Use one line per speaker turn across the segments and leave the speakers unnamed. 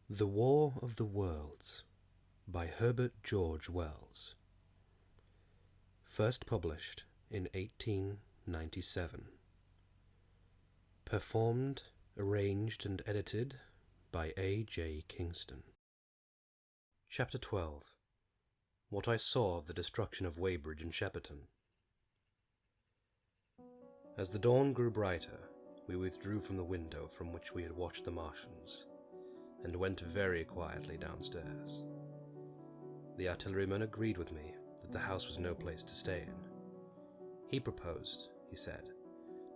The War of the Worlds by Herbert George Wells. First published in 1897. Performed, arranged, and edited by A. J. Kingston. Chapter 12. What I Saw of the Destruction of Weybridge and Shepperton. As the dawn grew brighter, we withdrew from the window from which we had watched the Martians, and went very quietly downstairs. The artilleryman agreed with me that the house was no place to stay in. He proposed, he said,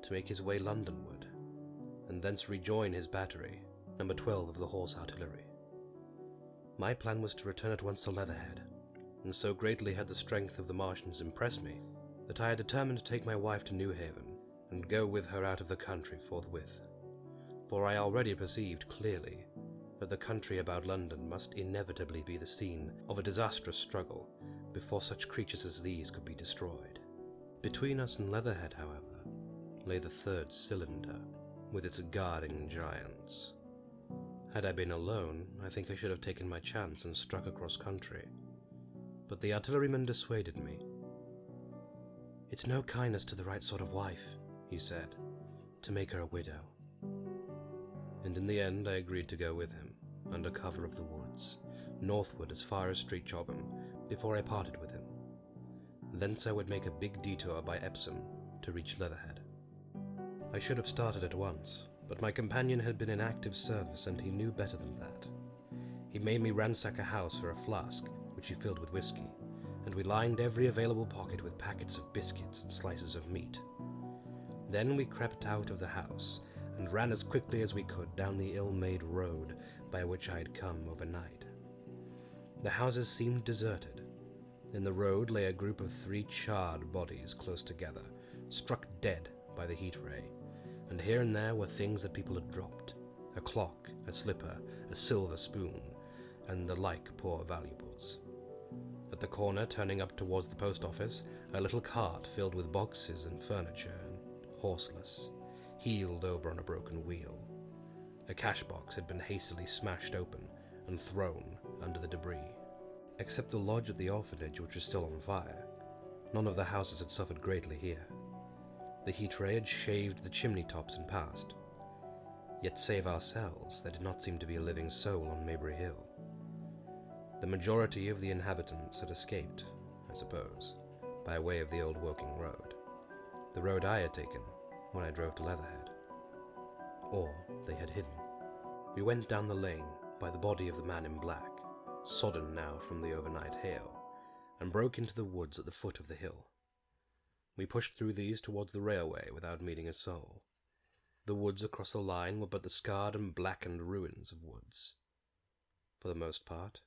to make his way Londonward, and thence rejoin his battery, number 12 of the Horse Artillery. My plan was to return at once to Leatherhead, and so greatly had the strength of the Martians impressed me that I had determined to take my wife to New Haven and go with her out of the country forthwith, for I already perceived clearly that the country about London must inevitably be the scene of a disastrous struggle before such creatures as these could be destroyed. Between us and Leatherhead, however, lay the third cylinder, with its guarding giants. Had I been alone, I think I should have taken my chance and struck across country, but the artilleryman dissuaded me. "It's no kindness to the right sort of wife," he said, "to make her a widow." And in the end I agreed to go with him, under cover of the woods, northward as far as Street Chobham, before I parted with him. Thence I would make a big detour by Epsom to reach Leatherhead. I should have started at once, but my companion had been in active service, and he knew better than that. He made me ransack a house for a flask, which he filled with whiskey, and we lined every available pocket with packets of biscuits and slices of meat. Then we crept out of the house, and ran as quickly as we could down the ill-made road by which I had come overnight. The houses seemed deserted. In the road lay a group of 3 charred bodies close together, struck dead by the heat ray, and here and there were things that people had dropped: a clock, a slipper, a silver spoon, and the like poor valuables. At the corner, turning up towards the post office, a little cart filled with boxes and furniture, and horseless, heeled over on a broken wheel. A cash box had been hastily smashed open and thrown under the debris. Except the lodge at the orphanage, which was still on fire, none of the houses had suffered greatly here. The heat ray had shaved the chimney tops and passed. Yet save ourselves, there did not seem to be a living soul on Maybury Hill. The majority of the inhabitants had escaped, I suppose, by way of the old Woking road, the road I had taken when I drove to Leatherhead. Or they had hidden. We went down the lane by the body of the man in black, sodden now from the overnight hail, and broke into the woods at the foot of the hill. We pushed through these towards the railway without meeting a soul. The woods across the line were but the scarred and blackened ruins of woods. For the most part,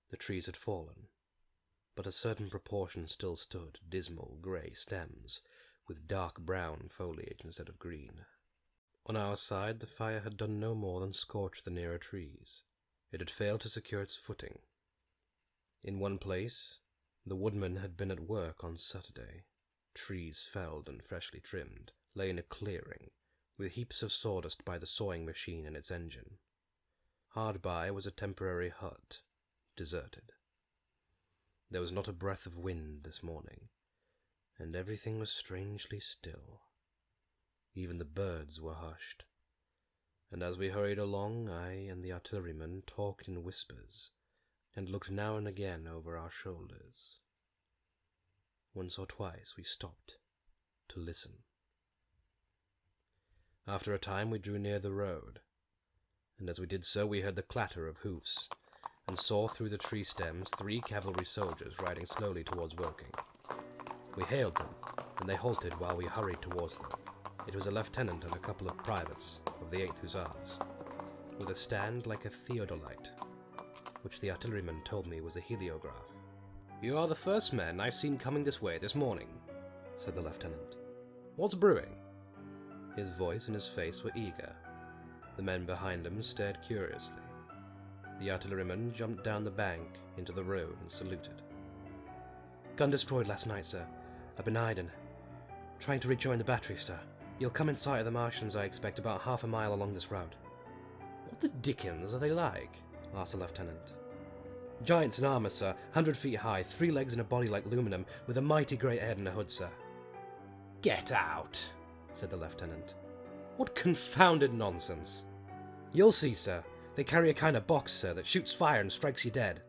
the trees had fallen, but a certain proportion still stood, dismal grey stems, with dark brown foliage instead of green. On our side the fire had done no more than scorch the nearer trees. It had failed to secure its footing. In one place the woodman had been at work on Saturday. Trees felled and freshly trimmed lay in a clearing, with heaps of sawdust by the sawing machine and its engine. Hard by was a temporary hut, deserted. There was not a breath of wind this morning, and everything was strangely still. Even the birds were hushed, and as we hurried along, I and the artilleryman talked in whispers, and looked now and again over our shoulders. Once or twice we stopped to listen. After a time we drew near the road, and as we did so we heard the clatter of hoofs, and saw through the tree stems 3 cavalry soldiers riding slowly towards Woking. We hailed them, and they halted while we hurried towards them. It was a lieutenant and a couple of privates of the 8th Hussars, with a stand like a theodolite, which the artilleryman told me was a heliograph. "You are the first men I've seen coming this way this morning," said the lieutenant. "What's brewing?" His voice and his face were eager. The men behind him stared curiously. The artilleryman jumped down the bank into the road and saluted. "Gun destroyed last night, sir. I've been hiding. Trying to rejoin the battery, sir. You'll come in sight of the Martians, I expect, about half a mile along this road." What the dickens are they like? Asked the lieutenant. Giants in armour, sir, 100 feet high, 3 legs and a body like aluminum, with a mighty great head and a hood, sir. Get out, said the lieutenant. What confounded nonsense. You'll see, sir. They carry a kind of box, sir, that shoots fire and strikes you dead.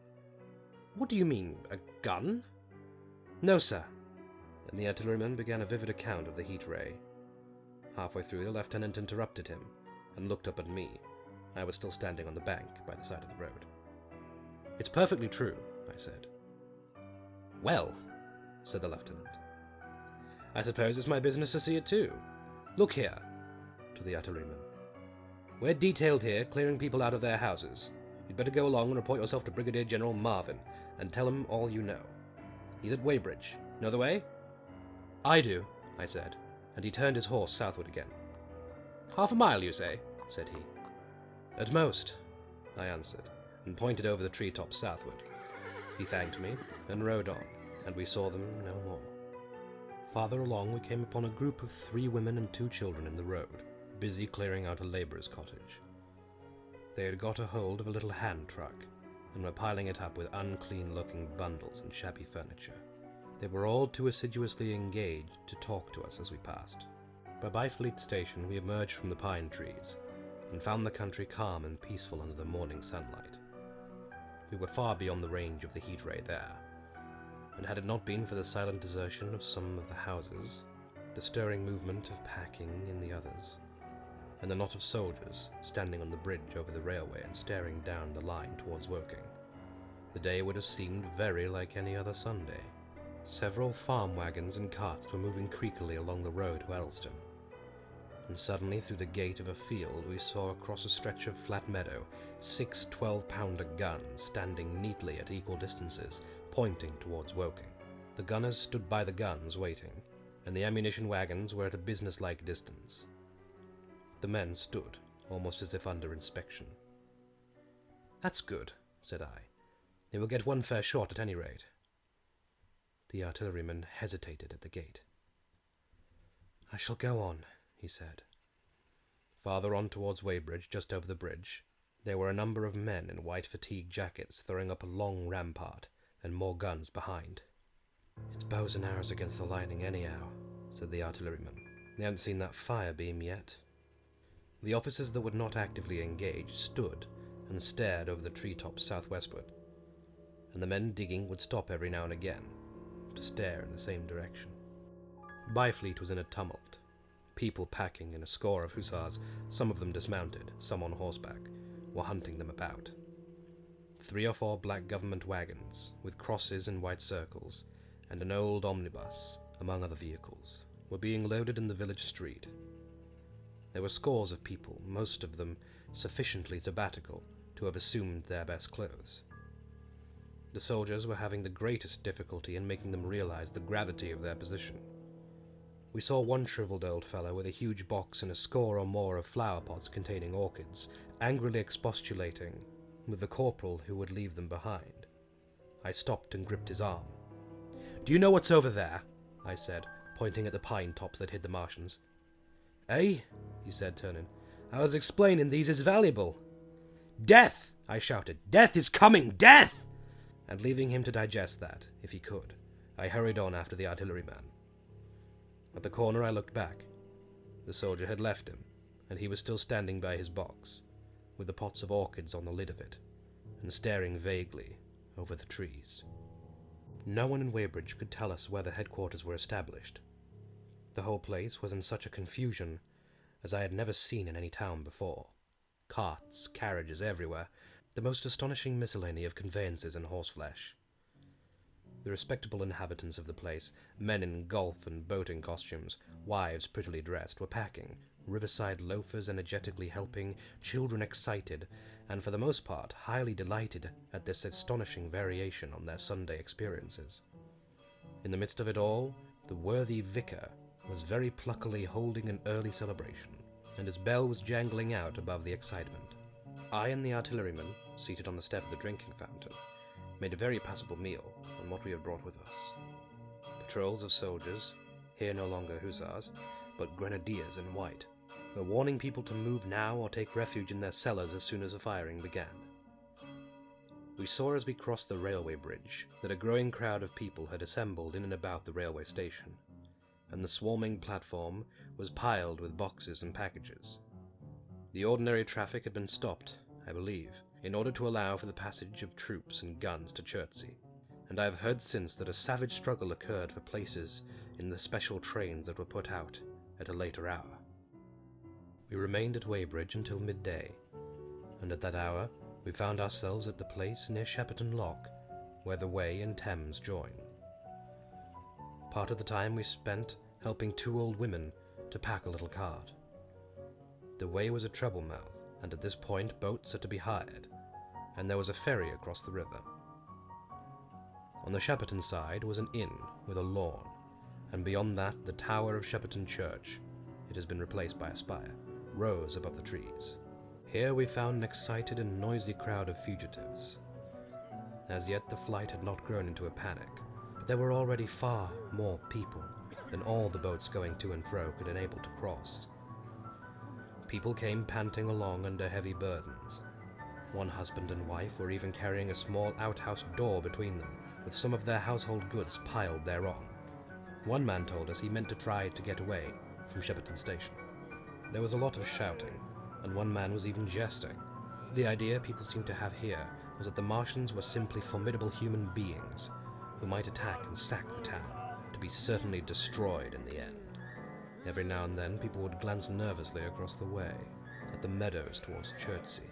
What do you mean, a gun? No, sir. And the artilleryman began a vivid account of the heat ray. Halfway through, the lieutenant interrupted him and looked up at me. I was still standing on the bank by the side of the road. It's perfectly true, I said. Well, said the lieutenant, I suppose it's my business to see it too. Look here, to the artilleryman. We're detailed here, clearing people out of their houses. You'd better go along and report yourself to Brigadier General Marvin, and tell him all you know. He's at Weybridge. Know the way? I do, I said, and he turned his horse southward again. 1/2 a mile, you say? Said he. At most, I answered, and pointed over the treetops southward. He thanked me, and rode on, and we saw them no more. Farther along we came upon a group of 3 women and 2 children in the road, busy clearing out a labourer's cottage. They had got a hold of a little hand truck, and were piling it up with unclean-looking bundles and shabby furniture. They were all too assiduously engaged to talk to us as we passed. By Byfleet Station we emerged from the pine trees, and found the country calm and peaceful under the morning sunlight. We were far beyond the range of the heat ray there, and had it not been for the silent desertion of some of the houses, the stirring movement of packing in the others, and the knot of soldiers standing on the bridge over the railway and staring down the line towards Woking, the day would have seemed very like any other Sunday. Several farm wagons and carts were moving creakily along the road to Eddleston, and suddenly through the gate of a field we saw across a stretch of flat meadow 6 12-pounder guns standing neatly at equal distances, pointing towards Woking. The gunners stood by the guns waiting, and the ammunition wagons were at a business-like distance. The men stood, almost as if under inspection. That's good, said I. They will get one fair shot at any rate. The artilleryman hesitated at the gate. I shall go on, he said. Farther on towards Weybridge, just over the bridge, there were a number of men in white fatigue jackets throwing up a long rampart, and more guns behind. It's bows and arrows against the lining anyhow, said the artilleryman. They haven't seen that fire beam yet. The officers that were not actively engaged stood and stared over the treetops southwestward, and the men digging would stop every now and again to stare in the same direction. Byfleet was in a tumult. People packing and a score of hussars, some of them dismounted, some on horseback, were hunting them about. 3 or 4 black government wagons, with crosses and white circles, and an old omnibus, among other vehicles, were being loaded in the village street. There were scores of people, most of them sufficiently sabbatical to have assumed their best clothes. The soldiers were having the greatest difficulty in making them realize the gravity of their position. We saw one shriveled old fellow with a huge box and a score or more of flower pots containing orchids, angrily expostulating with the corporal who would leave them behind. I stopped and gripped his arm. "Do you know what's over there?" I said, pointing at the pine tops that hid the Martians. "Eh?" he said, turning. "I was explaining these is valuable." "Death!" I shouted. "Death is coming! Death!" And leaving him to digest that, if he could, I hurried on after the artilleryman. At the corner I looked back. The soldier had left him, and he was still standing by his box, with the pots of orchids on the lid of it, and staring vaguely over the trees. No one in Weybridge could tell us where the headquarters were established. The whole place was in such a confusion as I had never seen in any town before. Carts, carriages everywhere, the most astonishing miscellany of conveyances and horseflesh. The respectable inhabitants of the place, men in golf and boating costumes, wives prettily dressed, were packing, riverside loafers energetically helping, children excited, and for the most part highly delighted at this astonishing variation on their Sunday experiences. In the midst of it all, the worthy vicar was very pluckily holding an early celebration, and his bell was jangling out above the excitement. I and the artilleryman, seated on the step of the drinking fountain, made a very passable meal on what we had brought with us. Patrols of soldiers, here no longer hussars, but grenadiers in white, warning people to move now or take refuge in their cellars as soon as the firing began. We saw as we crossed the railway bridge that a growing crowd of people had assembled in and about the railway station, and the swarming platform was piled with boxes and packages. The ordinary traffic had been stopped, I believe, in order to allow for the passage of troops and guns to Chertsey, and I have heard since that a savage struggle occurred for places in the special trains that were put out at a later hour. We remained at Weybridge until midday, and at that hour we found ourselves at the place near Shepperton Lock, where the Wey and Thames join. Part of the time we spent helping two old women to pack a little cart. The Wey was a treble mouth, and at this point boats are to be hired, and there was a ferry across the river. On the Shepperton side was an inn with a lawn, and beyond that the tower of Shepperton Church, it has been replaced by a spire, rose above the trees. Here we found an excited and noisy crowd of fugitives. As yet the flight had not grown into a panic, but there were already far more people than all the boats going to and fro could enable to cross. People came panting along under heavy burdens. One husband and wife were even carrying a small outhouse door between them, with some of their household goods piled thereon. One man told us he meant to try to get away from Shepperton Station. There was a lot of shouting, and one man was even jesting. The idea people seemed to have here was that the Martians were simply formidable human beings who might attack and sack the town, to be certainly destroyed in the end. Every now and then people would glance nervously across the way, at the meadows towards Chertsey.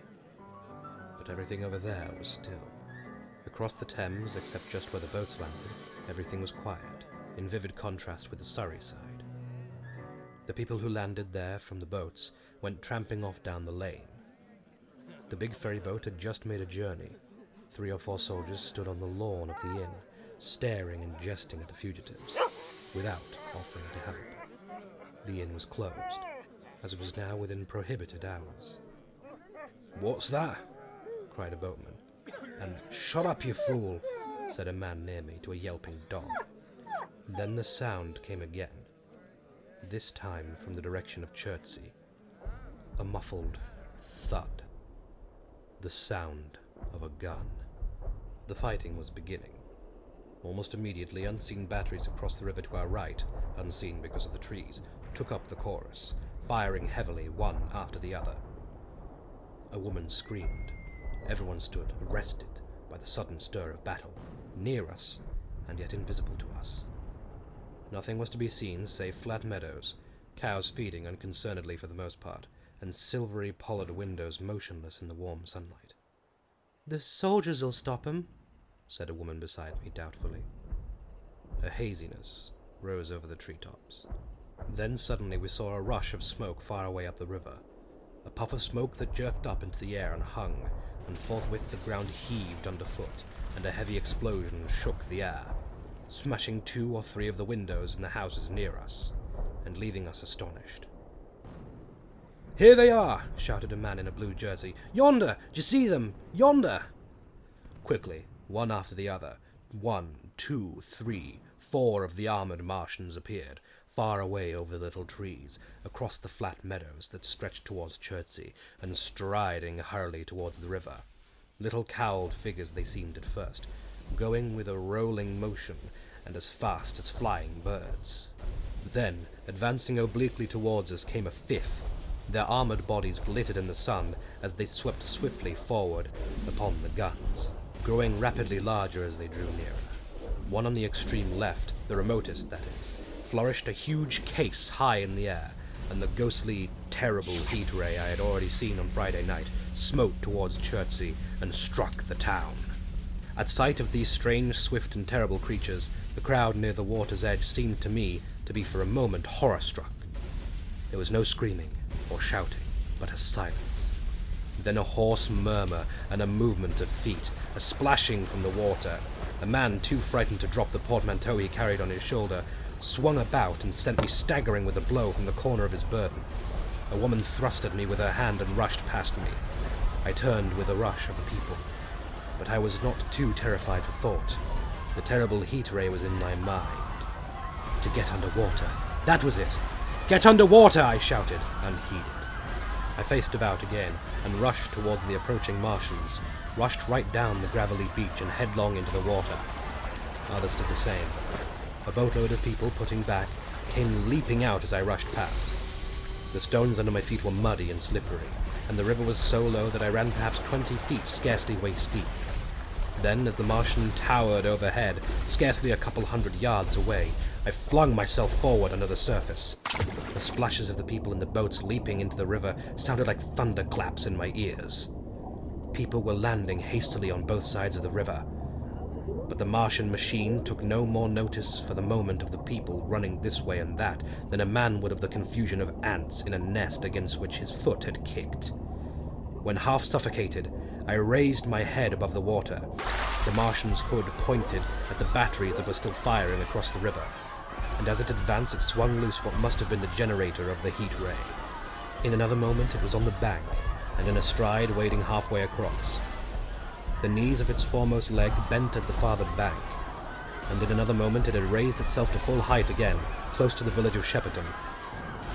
But everything over there was still. Across the Thames, except just where the boats landed, everything was quiet, in vivid contrast with the Surrey side. The people who landed there from the boats went tramping off down the lane. The big ferry boat had just made a journey. 3 or 4 soldiers stood on the lawn of the inn, staring and jesting at the fugitives, without offering to help. The inn was closed, as it was now within prohibited hours. "What's that?" cried a boatman. And "Shut up, you fool," said a man near me to a yelping dog. Then the sound came again, this time from the direction of Chertsey. A muffled thud. The sound of a gun. The fighting was beginning. Almost immediately, unseen batteries across the river to our right, unseen because of the trees, took up the chorus, firing heavily one after the other. A woman screamed. Everyone stood arrested by the sudden stir of battle, near us, and yet invisible to us. Nothing was to be seen save flat meadows, cows feeding unconcernedly for the most part, and silvery pollard windows motionless in the warm sunlight. "The soldiers'll stop 'em," said a woman beside me doubtfully. A haziness rose over the treetops. Then suddenly we saw a rush of smoke far away up the river, a puff of smoke that jerked up into the air and hung, and forthwith the ground heaved underfoot, and a heavy explosion shook the air, smashing 2 or 3 of the windows in the houses near us, and leaving us astonished. "Here they are!" shouted a man in a blue jersey. "Yonder! D'ye see them? Yonder!" Quickly, one after the other, 1, 2, 3, 4 of the armored Martians appeared, far away over the little trees, across the flat meadows that stretched towards Chertsey, and striding hurriedly towards the river. Little cowled figures they seemed at first, going with a rolling motion and as fast as flying birds. Then, advancing obliquely towards us, came a 5th. Their armored bodies glittered in the sun as they swept swiftly forward upon the guns, growing rapidly larger as they drew nearer. One on the extreme left, the remotest that is, flourished a huge case high in the air, and the ghostly, terrible heat ray I had already seen on Friday night smote towards Chertsey and struck the town. At sight of these strange, swift, and terrible creatures, the crowd near the water's edge seemed to me to be for a moment horror-struck. There was no screaming or shouting, but a silence. Then a hoarse murmur and a movement of feet, a splashing from the water. A man, too frightened to drop the portmanteau he carried on his shoulder, swung about and sent me staggering with a blow from the corner of his burden. A woman thrust at me with her hand and rushed past me. I turned with a rush of the people, but I was not too terrified for thought. The terrible heat ray was in my mind. To get under water. That was it. "Get under water!" I shouted, unheeded. I faced about again and rushed towards the approaching Martians, rushed right down the gravelly beach and headlong into the water. Others did the same. A boatload of people, putting back, came leaping out as I rushed past. The stones under my feet were muddy and slippery, and the river was so low that I ran perhaps 20 feet, scarcely waist deep. Then, as the Martian towered overhead, scarcely a couple 100 yards away, I flung myself forward under the surface. The splashes of the people in the boats leaping into the river sounded like thunderclaps in my ears. People were landing hastily on both sides of the river, but the Martian machine took no more notice for the moment of the people running this way and that than a man would of the confusion of ants in a nest against which his foot had kicked. When half suffocated, I raised my head above the water. The Martian's hood pointed at the batteries that were still firing across the river, and as it advanced it swung loose what must have been the generator of the heat ray. In another moment it was on the bank, and in a stride wading halfway across. The knees of its foremost leg bent at the farther bank, and in another moment it had raised itself to full height again, close to the village of Shepperton.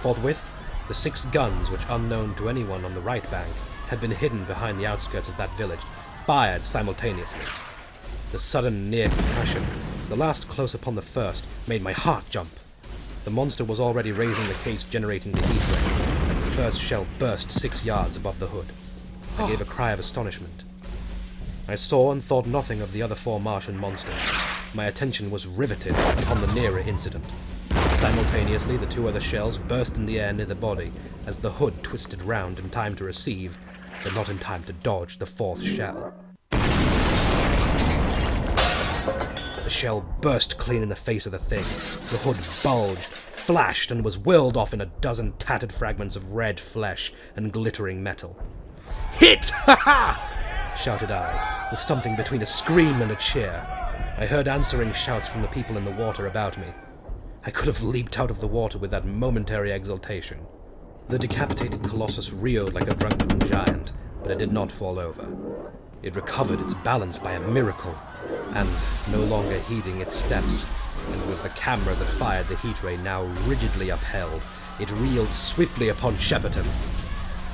Forthwith, the 6 guns, which unknown to anyone on the right bank, had been hidden behind the outskirts of that village, fired simultaneously. The sudden near concussion, the last close upon the first, made my heart jump. The monster was already raising the case generating the heat ray, as the first shell burst 6 yards above the hood. I gave a cry of astonishment. I saw and thought nothing of the other 4 Martian monsters. My attention was riveted upon the nearer incident. Simultaneously, the 2 other shells burst in the air near the body, as the hood twisted round in time to receive, but not in time to dodge, the 4th shell. The shell burst clean in the face of the thing. The hood bulged, flashed, and was whirled off in a dozen tattered fragments of red flesh and glittering metal. "Hit! Ha ha!" shouted I, with something between a scream and a cheer. I heard answering shouts from the people in the water about me. I could have leaped out of the water with that momentary exultation. The decapitated colossus reeled like a drunken giant, but it did not fall over. It recovered its balance by a miracle, and, no longer heeding its steps, and with the camera that fired the heat ray now rigidly upheld, it reeled swiftly upon Shepperton.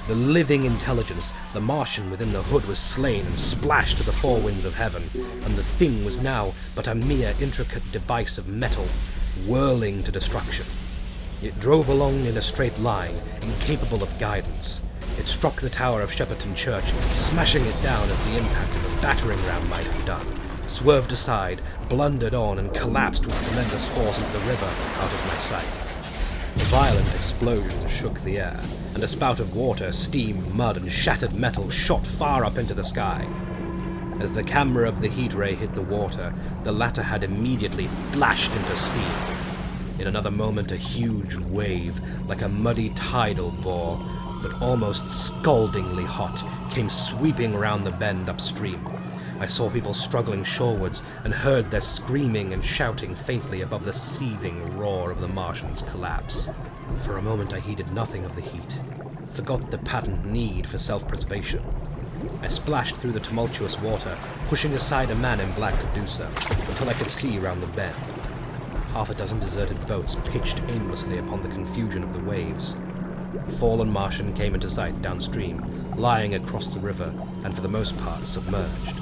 The living intelligence, the Martian within the hood, was slain and splashed to the 4 winds of heaven, and the thing was now but a mere intricate device of metal, whirling to destruction. It drove along in a straight line, incapable of guidance. It struck the tower of Shepperton Church, smashing it down as the impact of a battering ram might have done, swerved aside, blundered on, and collapsed with tremendous force into the river out of my sight. A violent explosion shook the air, and a spout of water, steam, mud, and shattered metal shot far up into the sky. As the camera of the heat ray hit the water, the latter had immediately flashed into steam. In another moment a huge wave, like a muddy tidal bore, but almost scaldingly hot, came sweeping round the bend upstream. I saw people struggling shorewards and heard their screaming and shouting faintly above the seething roar of the Martian's collapse. For a moment I heeded nothing of the heat, forgot the patent need for self-preservation. I splashed through the tumultuous water, pushing aside a man in black to do so, until I could see round the bend. Half a dozen deserted boats pitched aimlessly upon the confusion of the waves. The fallen Martian came into sight downstream, lying across the river, and for the most part submerged.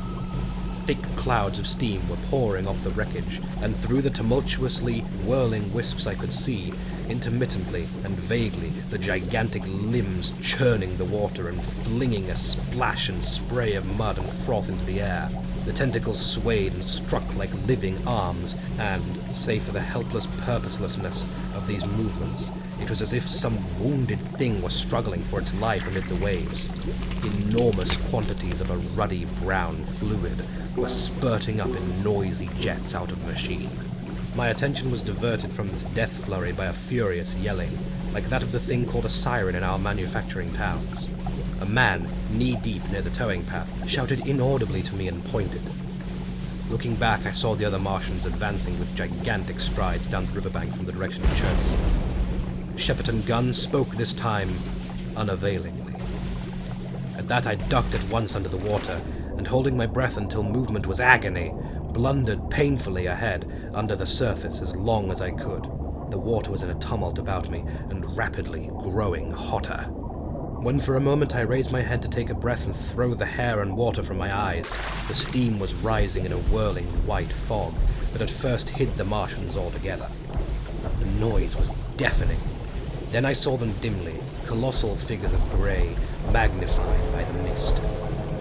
Thick clouds of steam were pouring off the wreckage, and through the tumultuously whirling wisps I could see, intermittently and vaguely, the gigantic limbs churning the water and flinging a splash and spray of mud and froth into the air. The tentacles swayed and struck like living arms, and, save for the helpless purposelessness of these movements, it was as if some wounded thing was struggling for its life amid the waves. Enormous quantities of a ruddy brown fluid were spurting up in noisy jets out of the machine. My attention was diverted from this death flurry by a furious yelling, like that of the thing called a siren in our manufacturing towns. A man, knee-deep near the towing path, shouted inaudibly to me and pointed. Looking back, I saw the other Martians advancing with gigantic strides down the riverbank from the direction of Chertsey. Shepperton gun spoke this time unavailingly. At that I ducked at once under the water, and holding my breath until movement was agony, blundered painfully ahead under the surface as long as I could. The water was in a tumult about me, and rapidly growing hotter. When for a moment I raised my head to take a breath and throw the hair and water from my eyes, the steam was rising in a whirling white fog that at first hid the Martians altogether. The noise was deafening. Then I saw them dimly, colossal figures of grey, magnified by the mist.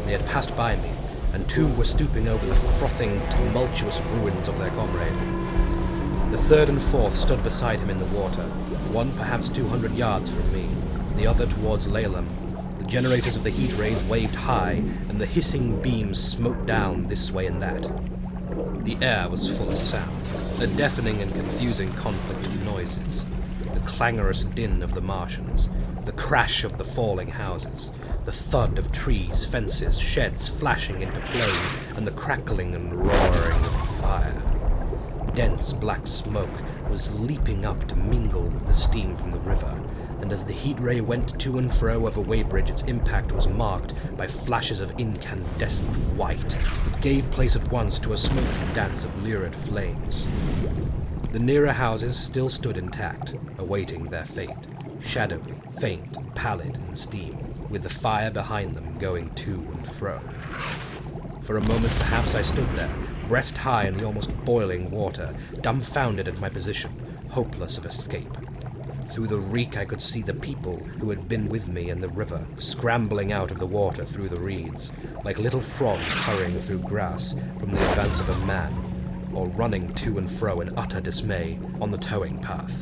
They had passed by me, and two were stooping over the frothing, tumultuous ruins of their comrade. The third and fourth stood beside him in the water, one perhaps 200 yards from me, the other towards Laleham. The generators of the heat rays waved high, and the hissing beams smote down this way and that. The air was full of sound, a deafening and confusing conflict of noises. The clangorous din of the Martians, the crash of the falling houses, the thud of trees, fences, sheds flashing into flame, and the crackling and roaring of fire. Dense black smoke was leaping up to mingle with the steam from the river, and as the heat ray went to and fro over Weybridge, its impact was marked by flashes of incandescent white that gave place at once to a smoky dance of lurid flames. The nearer houses still stood intact, awaiting their fate, shadowy, faint, pallid in steam, with the fire behind them going to and fro. For a moment perhaps I stood there, breast high in the almost boiling water, dumbfounded at my position, hopeless of escape. Through the reek I could see the people who had been with me in the river, scrambling out of the water through the reeds, like little frogs hurrying through grass from the advance of a man, or running to and fro in utter dismay on the towing path.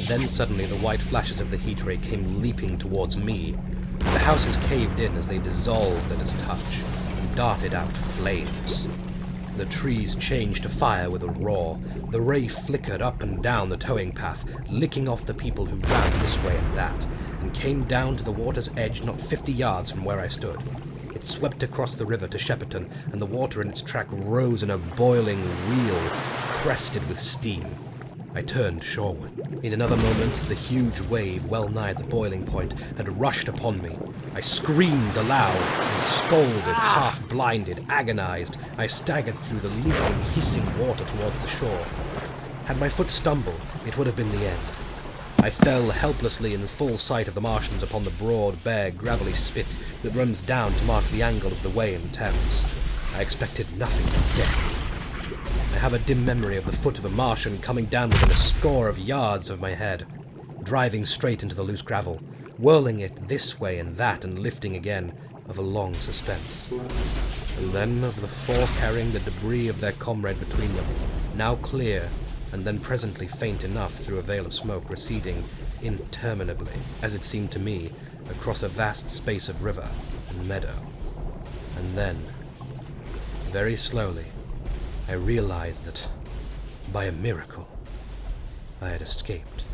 Then suddenly the white flashes of the heat ray came leaping towards me. The houses caved in as they dissolved at its touch, and darted out flames. The trees changed to fire with a roar. The ray flickered up and down the towing path, licking off the people who ran this way and that, and came down to the water's edge not 50 yards from where I stood. It swept across the river to Shepperton, and the water in its track rose in a boiling wheel, crested with steam. I turned shoreward. In another moment, the huge wave, well nigh the boiling point, had rushed upon me. I screamed aloud, and scolded, half-blinded, agonized. I staggered through the leaping, hissing water towards the shore. Had my foot stumbled, it would have been the end. I fell helplessly in full sight of the Martians upon the broad, bare, gravelly spit that runs down to mark the angle of the way in the Thames. I expected nothing but death. I have a dim memory of the foot of a Martian coming down within a score of yards of my head, driving straight into the loose gravel, whirling it this way and that and lifting again, of a long suspense. And then of the four carrying the debris of their comrade between them, now clear, and then presently faint enough through a veil of smoke receding interminably, as it seemed to me, across a vast space of river and meadow. And then, very slowly, I realized that, by a miracle, I had escaped.